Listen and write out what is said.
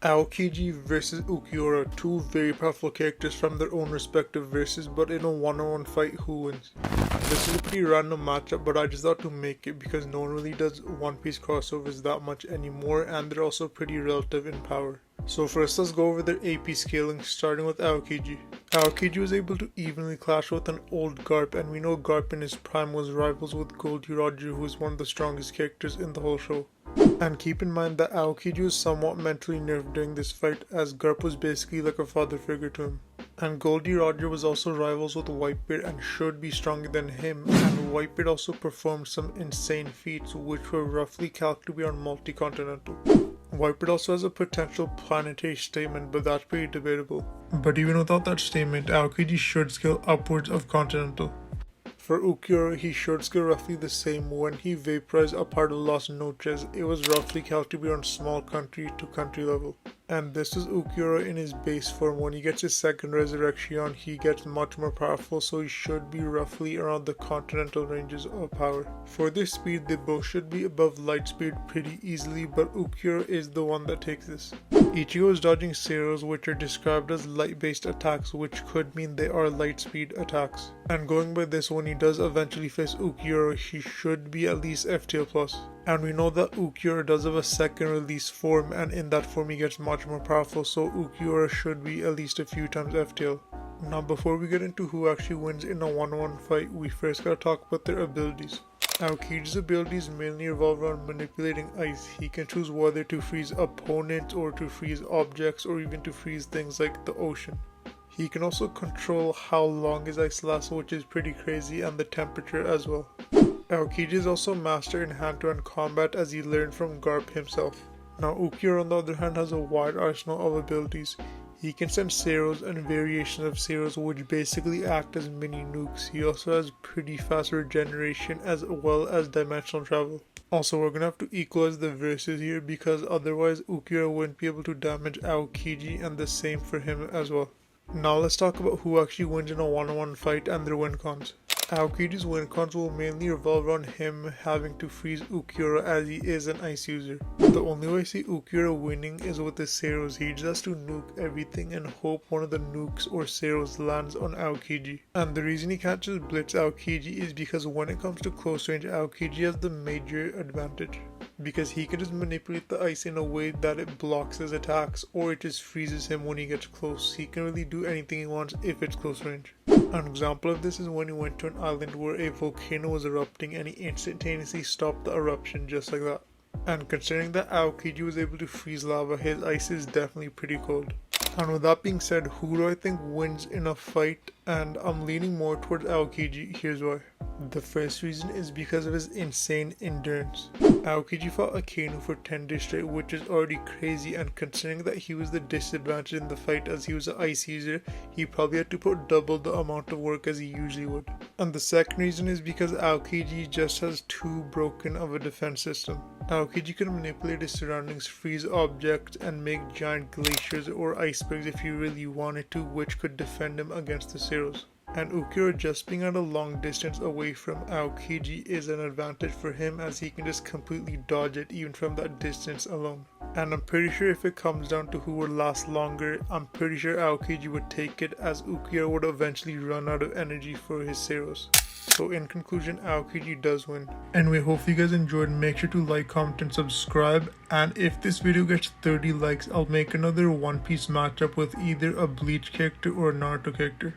Aokiji versus Ulquiorra, two very powerful characters from their own respective verses, but in a one-on-one fight, who wins? This is a pretty random matchup, but I just thought to make it because no one really does One Piece crossovers that much anymore, and they're also pretty relative in power. So first, let's go over their AP scaling, starting with Aokiji. Aokiji was able to evenly clash with an old Garp, and we know Garp in his prime was rivals with Goldie Roger, who is one of the strongest characters in the whole show. And keep in mind that Aokiji was somewhat mentally nerfed during this fight, as Garp was basically like a father figure to him. And Goldie Roger was also rivals with Whitebeard and should be stronger than him, and Whitebeard also performed some insane feats which were roughly calculated to be on multi-continental. Whitebeard also has a potential planetary statement, but that's pretty debatable. But even without that statement, Aokiji should scale upwards of continental. For Ulquiorra, he should scale roughly the same. When he vaporized a part of Las Noches, it was roughly calculated to be on small country to country level. And this is Ulquiorra in his base form. When he gets his second resurrection, he gets much more powerful, so he should be roughly around the continental ranges of power. For their speed, they both should be above light speed pretty easily, but Ulquiorra is the one that takes this. Ichigo is dodging Ceros, which are described as light-based attacks, which could mean they are light speed attacks. And going by this, when he does eventually face Ulquiorra, he should be at least FTL+. And we know that Ulquiorra does have a second release form, and in that form he gets much more powerful, so Ulquiorra should be at least a few times FTL. Now before we get into who actually wins in a one-on-one fight, we first gotta talk about their abilities. Aokiji's abilities mainly revolve around manipulating ice. He can choose whether to freeze opponents or to freeze objects or even to freeze things like the ocean. He can also control how long his ice lasts, which is pretty crazy, and the temperature as well. Aokiji is also master in hand-to-hand combat, as he learned from Garp himself. Now Ulquiorra on the other hand has a wide arsenal of abilities. He can send Ceros and variations of Ceros, which basically act as mini nukes. He also has pretty fast regeneration as well as dimensional travel. Also, we're gonna have to equalize the verses here because otherwise Ulquiorra wouldn't be able to damage Aokiji, and the same for him as well. Now let's talk about who actually wins in a one-on-one fight and their win cons. Aokiji's win cons will mainly revolve around him having to freeze Ulquiorra, as he is an ice user. The only way I see Ulquiorra winning is with the Ceros. He just has to nuke everything and hope one of the nukes or Ceros lands on Aokiji. And the reason he can't just blitz Aokiji is because when it comes to close range, Aokiji has the major advantage. Because he can just manipulate the ice in a way that it blocks his attacks, or it just freezes him when he gets close. He can really do anything he wants if it's close range. An example of this is when he went to an island where a volcano was erupting and he instantaneously stopped the eruption just like that. And considering that Aokiji was able to freeze lava, his ice is definitely pretty cold. And with that being said, who do I think wins in a fight? And I'm leaning more towards Aokiji. Here's why. The first reason is because of his insane endurance. Aokiji fought Akainu for 10 days straight, which is already crazy, and considering that he was the disadvantage in the fight as he was an ice user, he probably had to put double the amount of work as he usually would. And the second reason is because Aokiji just has too broken of a defense system. Aokiji can manipulate his surroundings, freeze objects, and make giant glaciers or icebergs if he really wanted to, which could defend him against the Ceros. And Ulquiorra just being at a long distance away from Aokiji is an advantage for him, as he can just completely dodge it even from that distance alone. And I'm pretty sure if it comes down to who would last longer, I'm pretty sure Aokiji would take it, as Ulquiorra would eventually run out of energy for his Ceros. So in conclusion, Aokiji does win. Anyway, hope you guys enjoyed. Make sure to like, comment, and subscribe. And if this video gets 30 likes, I'll make another One Piece matchup with either a Bleach character or a Naruto character.